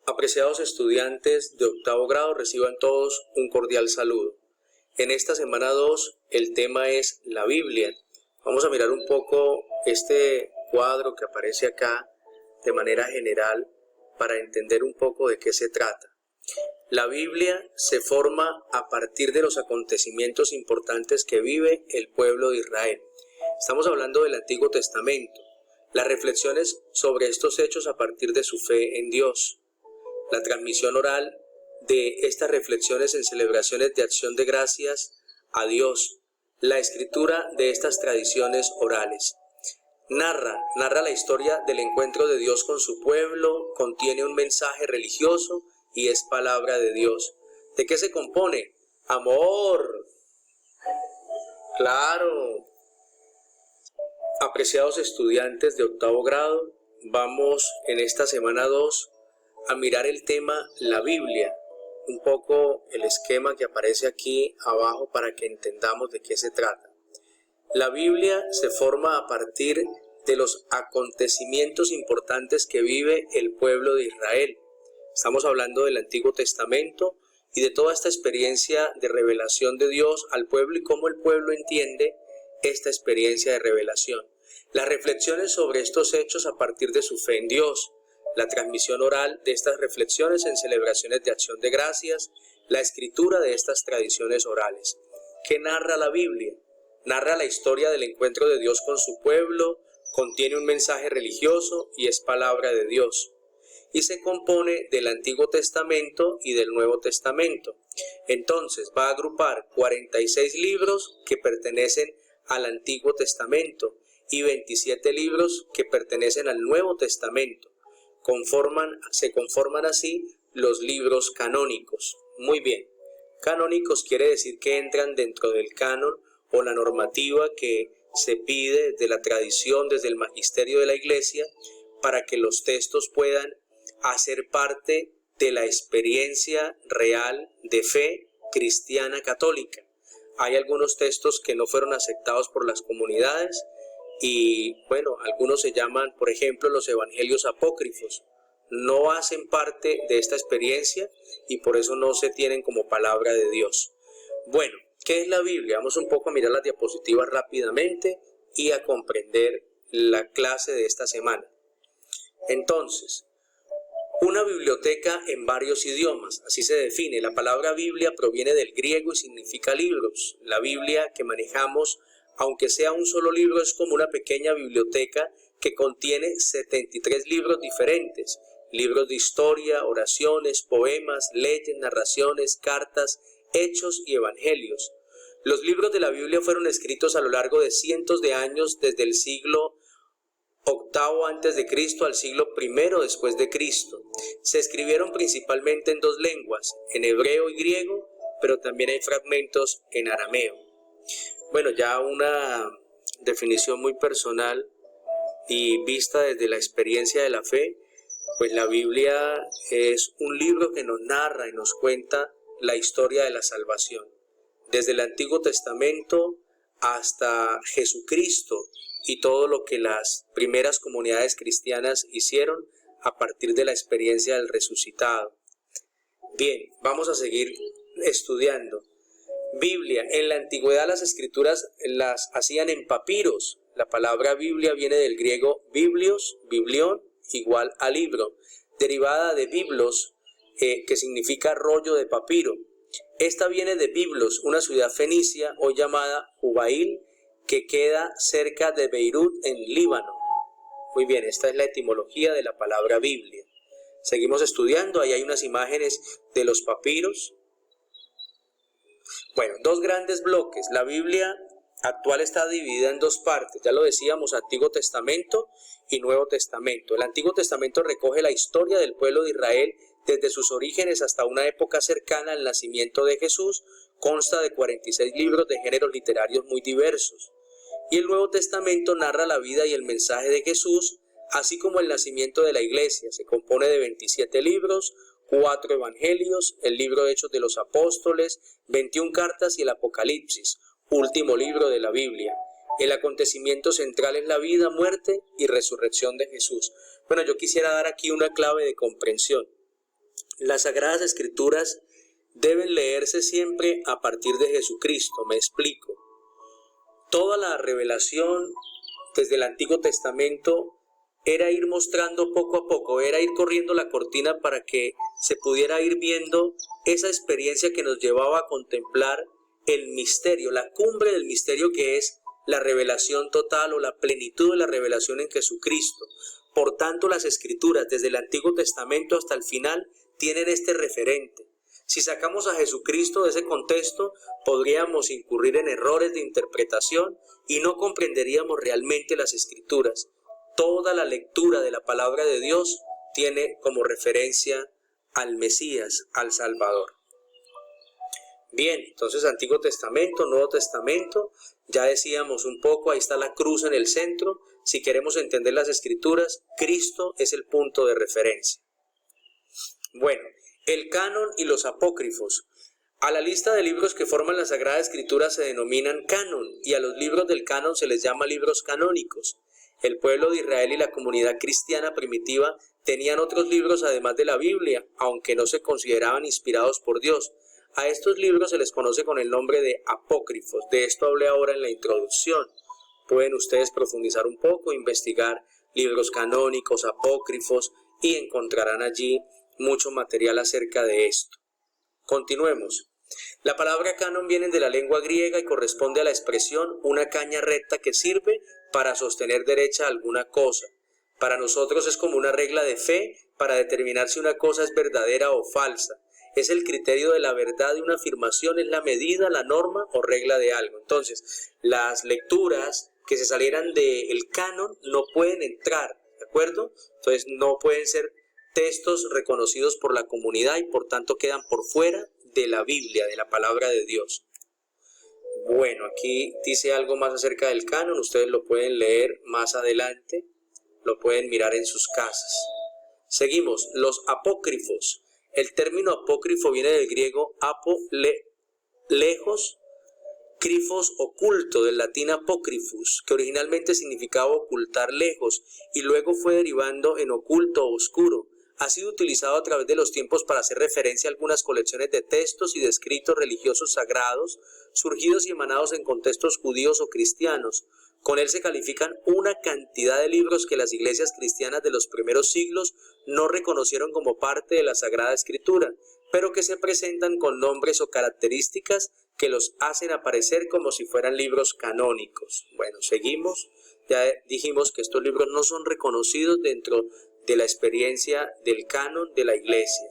Apreciados estudiantes de octavo grado, reciban todos un cordial saludo. En esta semana 2 el tema es la Biblia. Vamos a mirar un poco este cuadro que aparece acá de manera general para entender un poco de qué se trata. La Biblia se forma a partir de los acontecimientos importantes que vive el pueblo de Israel. Estamos hablando del Antiguo Testamento, las reflexiones sobre estos hechos a partir de su fe en Dios, la transmisión oral de estas reflexiones en celebraciones de acción de gracias a Dios, la escritura de estas tradiciones orales. Narra la historia del encuentro de Dios con su pueblo, contiene un mensaje religioso y es palabra de Dios. ¿De qué se compone? Amor. Claro. Apreciados estudiantes de octavo grado, vamos en esta semana 2 a mirar el tema la Biblia, un poco el esquema que aparece aquí abajo para que entendamos de qué se trata. La Biblia se forma a partir de los acontecimientos importantes que vive el pueblo de Israel. Estamos hablando del Antiguo Testamento y de toda esta experiencia de revelación de Dios al pueblo y cómo el pueblo entiende esta experiencia de revelación. Las reflexiones sobre estos hechos a partir de su fe en Dios, la transmisión oral de estas reflexiones en celebraciones de acción de gracias, la escritura de estas tradiciones orales. ¿Qué narra la Biblia? Narra la historia del encuentro de Dios con su pueblo, contiene un mensaje religioso y es palabra de Dios. Y se compone del Antiguo Testamento y del Nuevo Testamento. Entonces va a agrupar 46 libros que pertenecen al Antiguo Testamento y 27 libros que pertenecen al Nuevo Testamento. Se conforman así los libros canónicos. Muy bien, canónicos quiere decir que entran dentro del canon o la normativa que se pide desde la tradición, desde el magisterio de la Iglesia, para que los textos puedan hacer parte de la experiencia real de fe cristiana católica. Hay algunos textos que no fueron aceptados por las comunidades y, algunos se llaman, por ejemplo, los evangelios apócrifos. No hacen parte de esta experiencia y por eso no se tienen como palabra de Dios. Bueno, ¿qué es la Biblia? Vamos un poco a mirar las diapositivas rápidamente y a comprender la clase de esta semana. Entonces, una biblioteca en varios idiomas, así se define. La palabra Biblia proviene del griego y significa libros. La Biblia que manejamos, aunque sea un solo libro, es como una pequeña biblioteca que contiene 73 libros diferentes. Libros de historia, oraciones, poemas, leyes, narraciones, cartas, hechos y evangelios. Los libros de la Biblia fueron escritos a lo largo de cientos de años, desde el siglo VIII antes de Cristo al siglo I después de Cristo. Se escribieron principalmente en dos lenguas, en hebreo y griego, pero también hay fragmentos en arameo. Bueno, ya una definición muy personal y vista desde la experiencia de la fe, pues la Biblia es un libro que nos narra y nos cuenta la historia de la salvación, desde el Antiguo Testamento hasta Jesucristo y todo lo que las primeras comunidades cristianas hicieron a partir de la experiencia del resucitado. Bien, vamos a seguir estudiando. Biblia. En la antigüedad las escrituras las hacían en papiros. La palabra Biblia viene del griego biblios, biblión, igual a libro, derivada de biblos, que significa rollo de papiro. Esta viene de Biblos, una ciudad fenicia hoy llamada Jubail, que queda cerca de Beirut en Líbano. Muy bien, esta es la etimología de la palabra Biblia. Seguimos estudiando, ahí hay unas imágenes de los papiros. Bueno, dos grandes bloques. La Biblia actual está dividida en dos partes, ya lo decíamos, Antiguo Testamento y Nuevo Testamento. El Antiguo Testamento recoge la historia del pueblo de Israel desde sus orígenes hasta una época cercana al nacimiento de Jesús. Consta de 46 libros de géneros literarios muy diversos. Y el Nuevo Testamento narra la vida y el mensaje de Jesús, así como el nacimiento de la Iglesia. Se compone de 27 libros, 4 evangelios, el libro de Hechos de los Apóstoles, 21 cartas y el Apocalipsis, último libro de la Biblia. El acontecimiento central es la vida, muerte y resurrección de Jesús. Bueno, yo quisiera dar aquí una clave de comprensión. Las Sagradas Escrituras deben leerse siempre a partir de Jesucristo. Me explico. Toda la revelación desde el Antiguo Testamento era ir mostrando poco a poco, era ir corriendo la cortina para que se pudiera ir viendo esa experiencia que nos llevaba a contemplar el misterio, la cumbre del misterio, que es la revelación total o la plenitud de la revelación en Jesucristo. Por tanto, las Escrituras desde el Antiguo Testamento hasta el final tienen este referente. Si sacamos a Jesucristo de ese contexto, podríamos incurrir en errores de interpretación y no comprenderíamos realmente las Escrituras. Toda la lectura de la palabra de Dios tiene como referencia al Mesías, al Salvador. Bien, entonces Antiguo Testamento, Nuevo Testamento, ya decíamos un poco, ahí está la cruz en el centro. Si queremos entender las Escrituras, Cristo es el punto de referencia. Bueno, el canon y los apócrifos. A la lista de libros que forman la Sagrada Escritura se denominan canon, y a los libros del canon se les llama libros canónicos. El pueblo de Israel y la comunidad cristiana primitiva tenían otros libros además de la Biblia, aunque no se consideraban inspirados por Dios. A estos libros se les conoce con el nombre de apócrifos. De esto hablé ahora en la introducción. Pueden ustedes profundizar un poco, investigar libros canónicos, apócrifos, y encontrarán allí mucho material acerca de esto. Continuemos. La palabra canon viene de la lengua griega y corresponde a la expresión una caña recta que sirve para sostener derecha alguna cosa. Para nosotros es como una regla de fe para determinar si una cosa es verdadera o falsa. Es el criterio de la verdad de una afirmación, es la medida, la norma o regla de algo. Entonces, las lecturas que se salieran del canon no pueden entrar, ¿de acuerdo? Entonces, no pueden ser textos reconocidos por la comunidad y por tanto quedan por fuera de la Biblia, de la palabra de Dios. Bueno, aquí dice algo más acerca del canon, ustedes lo pueden leer más adelante, lo pueden mirar en sus casas. Seguimos, los apócrifos. El término apócrifo viene del griego apo, lejos, crifos, oculto, del latín apócrifus, que originalmente significaba ocultar lejos y luego fue derivando en oculto o oscuro. Ha sido utilizado a través de los tiempos para hacer referencia a algunas colecciones de textos y de escritos religiosos sagrados, surgidos y emanados en contextos judíos o cristianos. Con él se califican una cantidad de libros que las iglesias cristianas de los primeros siglos no reconocieron como parte de la Sagrada Escritura, pero que se presentan con nombres o características que los hacen aparecer como si fueran libros canónicos. Bueno, seguimos. Ya dijimos que estos libros no son reconocidos dentro de la experiencia del canon de la iglesia.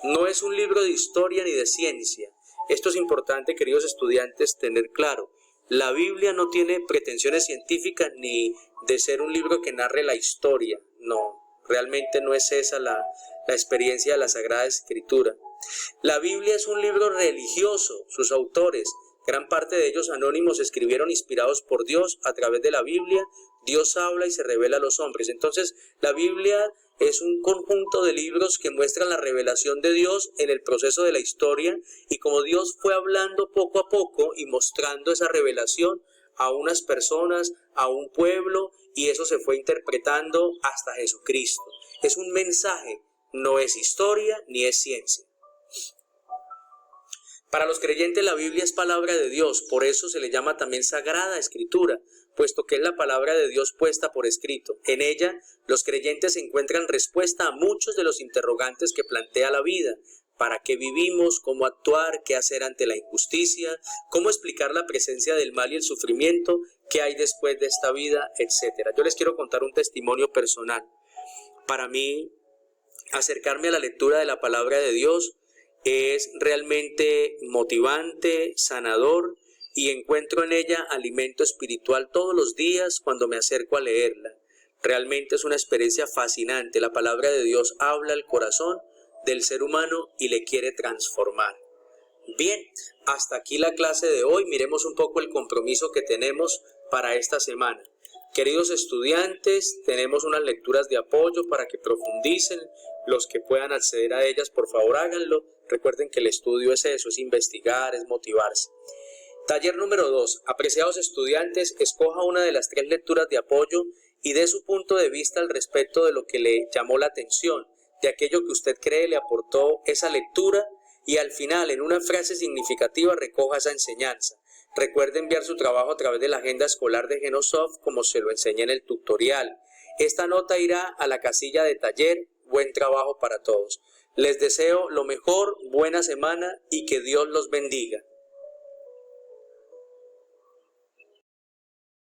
No es un libro de historia ni de ciencia. Esto es importante, queridos estudiantes, tener claro. La Biblia no tiene pretensiones científicas ni de ser un libro que narre la historia. No, realmente no es esa la experiencia de la Sagrada Escritura. La Biblia es un libro religioso. Sus autores, gran parte de ellos anónimos, escribieron inspirados por Dios a través de la Biblia. Dios habla y se revela a los hombres. Entonces, la Biblia es un conjunto de libros que muestran la revelación de Dios en el proceso de la historia y como Dios fue hablando poco a poco y mostrando esa revelación a unas personas, a un pueblo, y eso se fue interpretando hasta Jesucristo. Es un mensaje, no es historia ni es ciencia. Para los creyentes la Biblia es palabra de Dios, por eso se le llama también Sagrada Escritura, puesto que es la palabra de Dios puesta por escrito. En ella, los creyentes encuentran respuesta a muchos de los interrogantes que plantea la vida. ¿Para qué vivimos? ¿Cómo actuar? ¿Qué hacer ante la injusticia? ¿Cómo explicar la presencia del mal y el sufrimiento? ¿Qué hay después de esta vida? Etcétera. Yo les quiero contar un testimonio personal. Para mí, acercarme a la lectura de la palabra de Dios es realmente motivante, sanador, y encuentro en ella alimento espiritual todos los días cuando me acerco a leerla. Realmente es una experiencia fascinante. La palabra de Dios habla al corazón del ser humano y le quiere transformar. Bien, hasta aquí la clase de hoy. Miremos un poco el compromiso que tenemos para esta semana. Queridos estudiantes, tenemos unas lecturas de apoyo para que profundicen. Los que puedan acceder a ellas, por favor háganlo. Recuerden que el estudio es eso, es investigar, es motivarse. Taller número 2. Apreciados estudiantes, escoja una de las 3 lecturas de apoyo y dé su punto de vista al respecto de lo que le llamó la atención. de aquello que usted cree le aportó esa lectura y al final, en una frase significativa, recoja esa enseñanza. Recuerde enviar su trabajo a través de la agenda escolar de Genosoft, como se lo enseña en el tutorial. Esta nota irá a la casilla de taller. Buen trabajo para todos. Les deseo lo mejor, buena semana y que Dios los bendiga.